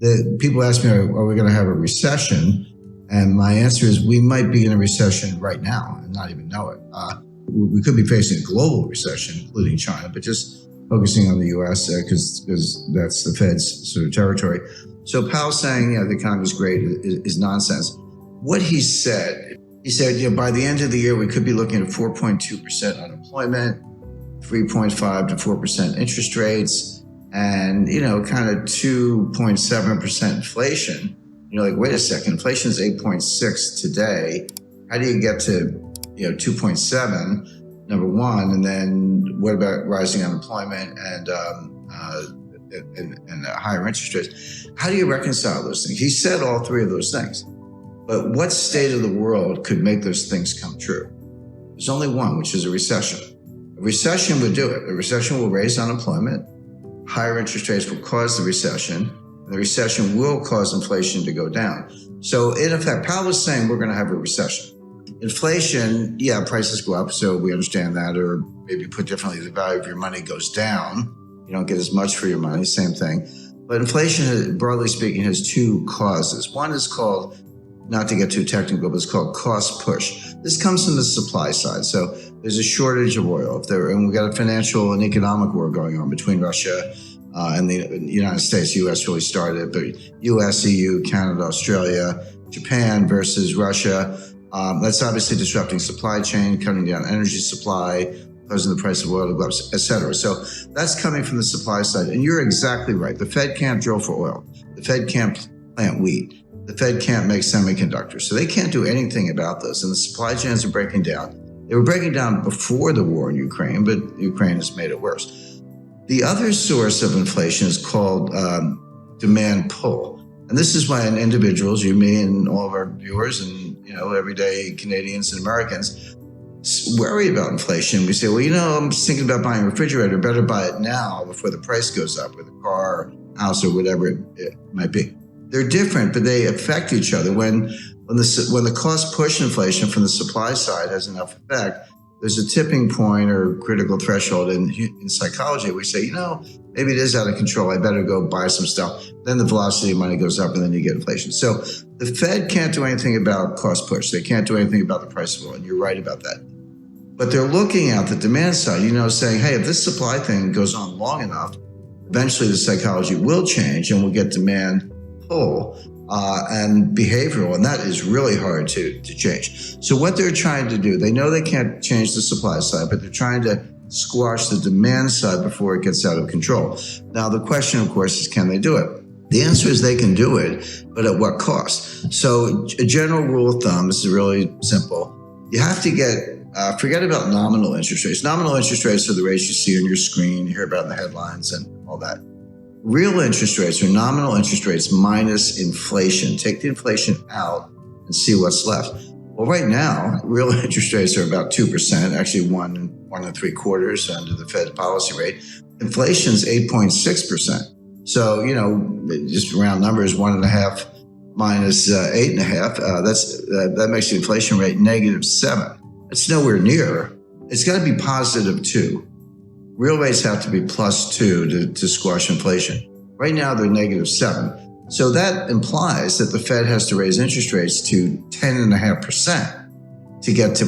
The people ask me, are we going to have a recession? And my answer is we might be in a recession right now and not even know it. We could be facing a global recession, including China, but just focusing on the U.S. Because that's the Fed's sort of territory. So Powell saying, the economy is great is nonsense. What he said, by the end of the year, we could be looking at 4.2% unemployment, 3.5 to 4% interest rates, and, kind of 2.7% inflation. You're like, wait a second, inflation is 8.6 today. How do you get to, 2.7, number one? And then what about rising unemployment and higher interest rates? How do you reconcile those things? He said all three of those things. But what state of the world could make those things come true? There's only one, which is a recession. A recession would do it. A recession will raise unemployment. Higher interest rates will cause the recession. And the recession will cause inflation to go down. So in effect, Powell was saying we're going to have a recession. Inflation, prices go up, so we understand that. Or maybe put differently, the value of your money goes down. You don't get as much for your money, same thing. But inflation, broadly speaking, has two causes. One is called, not to get too technical, but it's called cost push. This comes from the supply side. So there's a shortage of oil. And we've got a financial and economic war going on between Russia and the United States. The U.S. really started, but U.S., EU, Canada, Australia, Japan versus Russia. That's obviously disrupting supply chain, cutting down energy supply, causing the price of oil to go up, et cetera. So that's coming from the supply side. And you're exactly right. The Fed can't drill for oil. The Fed can't plant wheat. The Fed can't make semiconductors. So they can't do anything about this. And the supply chains are breaking down. They were breaking down before the war in Ukraine, but Ukraine has made it worse. The other source of inflation is called demand pull. And this is why individuals, you, me, and all of our viewers and, everyday Canadians and Americans worry about inflation. We say, well, I'm just thinking about buying a refrigerator. Better buy it now before the price goes up, or the car, or house, or whatever it might be. They're different, but they affect each other. When the cost push inflation from the supply side has enough effect, there's a tipping point or critical threshold in psychology. We say, maybe it is out of control. I better go buy some stuff. Then the velocity of money goes up, and then you get inflation. So the Fed can't do anything about cost push. They can't do anything about the price of oil, and you're right about that. But they're looking at the demand side, saying, hey, if this supply thing goes on long enough, eventually the psychology will change, and we'll get demand pull and behavioral, and that is really hard to change. So what they're trying to do, they know they can't change the supply side, but they're trying to squash the demand side before it gets out of control. Now, the question, of course, is can they do it? The answer is they can do it, but at what cost? So a general rule of thumb, this is really simple. You have to forget about nominal interest rates. Nominal interest rates are the rates you see on your screen, you hear about in the headlines and all that. Real interest rates are nominal interest rates minus inflation. Take the inflation out and see what's left. Well, right now, real interest rates are about 2%, actually 1.75% under the Fed policy rate. Inflation's 8.6%. So, just round numbers, 1.5 minus 8.5, that makes the inflation rate -7. It's nowhere near. It's got to be +2. Real rates have to be +2 to squash inflation. Right now, they're -7. So that implies that the Fed has to raise interest rates to 10.5% to get to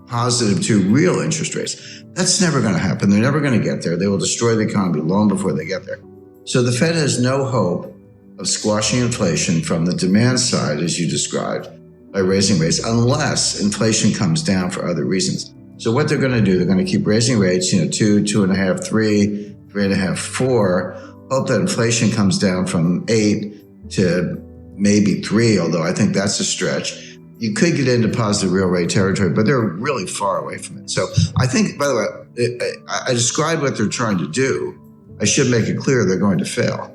+2 real interest rates. That's never going to happen. They're never going to get there. They will destroy the economy long before they get there. So the Fed has no hope of squashing inflation from the demand side, as you described, by raising rates, unless inflation comes down for other reasons. So what they're going to do, they're going to keep raising rates, 2, 2.5, 3, 3.5, 4, hope that inflation comes down from 8 to maybe 3, although I think that's a stretch. You could get into positive real rate territory, but they're really far away from it. So I think, by the way, I described what they're trying to do. I should make it clear they're going to fail.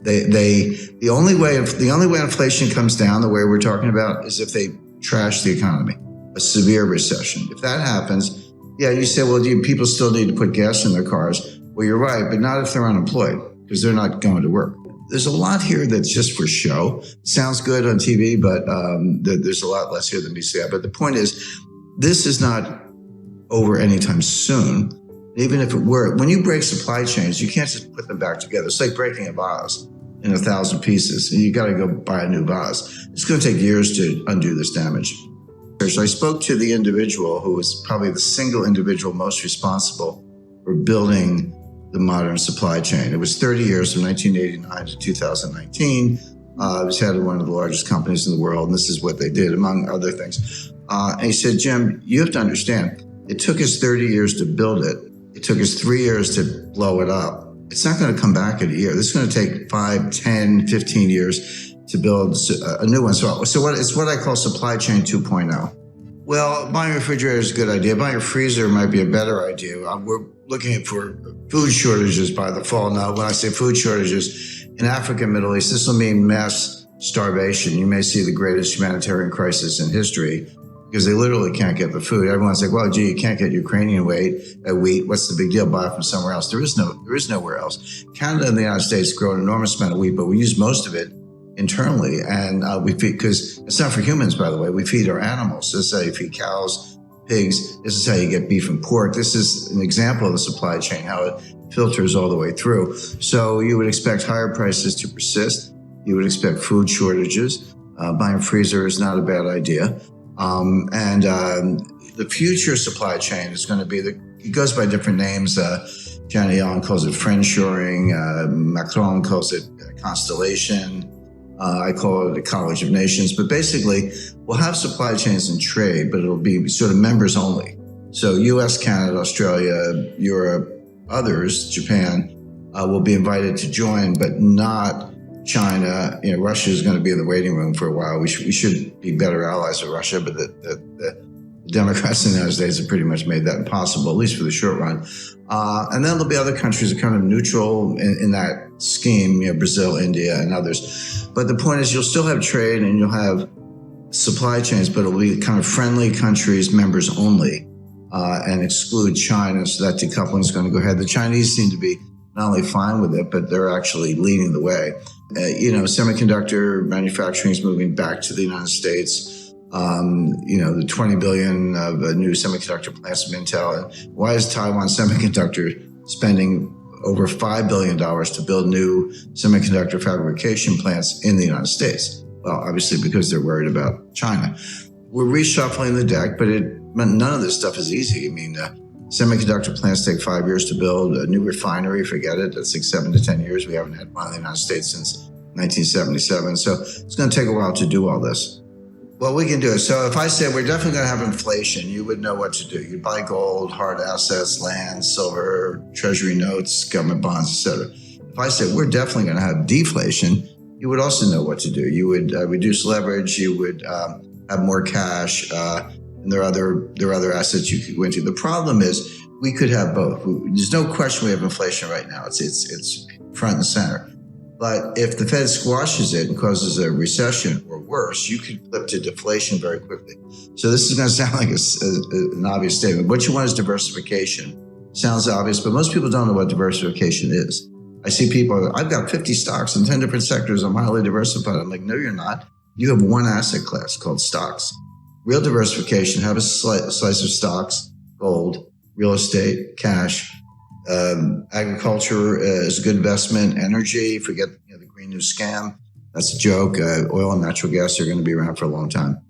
The only way inflation comes down, the way we're talking about, is if they trash the economy, a severe recession. If that happens, you say, well, do people still need to put gas in their cars? Well, you're right, but not if they're unemployed, because they're not going to work. There's a lot here that's just for show. It sounds good on TV, but there's a lot less here than meets the eye. But the point is, this is not over anytime soon. Even if it were, when you break supply chains, you can't just put them back together. It's like breaking a vase. in 1,000 pieces. You got to go buy a new vase. It's going to take years to undo this damage. So I spoke to the individual who was probably the single individual most responsible for building the modern supply chain. It was 30 years from 1989 to 2019. It was head of one of the largest companies in the world, and this is what they did, among other things. And he said, Jim, you have to understand, it took us 30 years to build it. It took us 3 years to blow it up. It's not going to come back in a year. This is going to take 5, 10, 15 years to build a new one. So it's what I call supply chain 2.0. Well, buying a refrigerator is a good idea. Buying a freezer might be a better idea. We're looking for food shortages by the fall. Now, when I say food shortages, in Africa and Middle East, this will mean mass starvation. You may see the greatest humanitarian crisis in history because they literally can't get the food. Everyone's like, well, gee, you can't get Ukrainian wheat. What's the big deal? Buy it from somewhere else. There is nowhere else. Canada and the United States grow an enormous amount of wheat, but we use most of it internally, and we feed, because it's not for humans, by the way. We feed our animals. This is how you feed cows, pigs. This is how you get beef and pork. This is an example of the supply chain, how it filters all the way through. So you would expect higher prices to persist. You would expect food shortages. Buying a freezer is not a bad idea. The future supply chain is going to be it goes by different names. Janet Yellen calls it friendshoring. Macron calls it constellation. I call it the College of Nations. But basically, we'll have supply chains and trade, but it'll be sort of members only. So US, Canada, Australia, Europe, others, Japan, will be invited to join, but not China. Russia is going to be in the waiting room for a while. We should be better allies with Russia, but the Democrats in the United States have pretty much made that impossible, at least for the short run. And then there'll be other countries that are kind of neutral in that scheme, Brazil, India, and others. But the point is, you'll still have trade and you'll have supply chains, but it'll be kind of friendly countries, members only, and exclude China. So that decoupling is going to go ahead. The Chinese seem to be not only fine with it, but they're actually leading the way. Semiconductor manufacturing is moving back to the United States. The $20 billion of new semiconductor plants from Intel. And why is Taiwan Semiconductor spending over $5 billion to build new semiconductor fabrication plants in the United States? Well, obviously because they're worried about China. We're reshuffling the deck, but none of this stuff is easy. Semiconductor plants take 5 years to build. A new refinery, forget it. That's like 7 to 10 years. We haven't had one in the United States since 1977. So it's going to take a while to do all this. Well, we can do it. So if I said we're definitely going to have inflation, you would know what to do. You'd buy gold, hard assets, land, silver, treasury notes, government bonds, etc. If I said we're definitely going to have deflation, you would also know what to do. You would reduce leverage. You would have more cash, and there are other assets you could go into. The problem is we could have both. There's no question we have inflation right now. It's front and center. But if the Fed squashes it and causes a recession or worse, you could flip to deflation very quickly. So this is going to sound like an obvious statement. What you want is diversification. Sounds obvious, but most people don't know what diversification is. I see people, I've got 50 stocks in 10 different sectors. I'm highly diversified. I'm like, no, you're not. You have one asset class called stocks. Real diversification, have a slice of stocks, gold, real estate, cash. Agriculture is a good investment. Energy, forget the Green New Scam. That's a joke. Oil and natural gas are going to be around for a long time.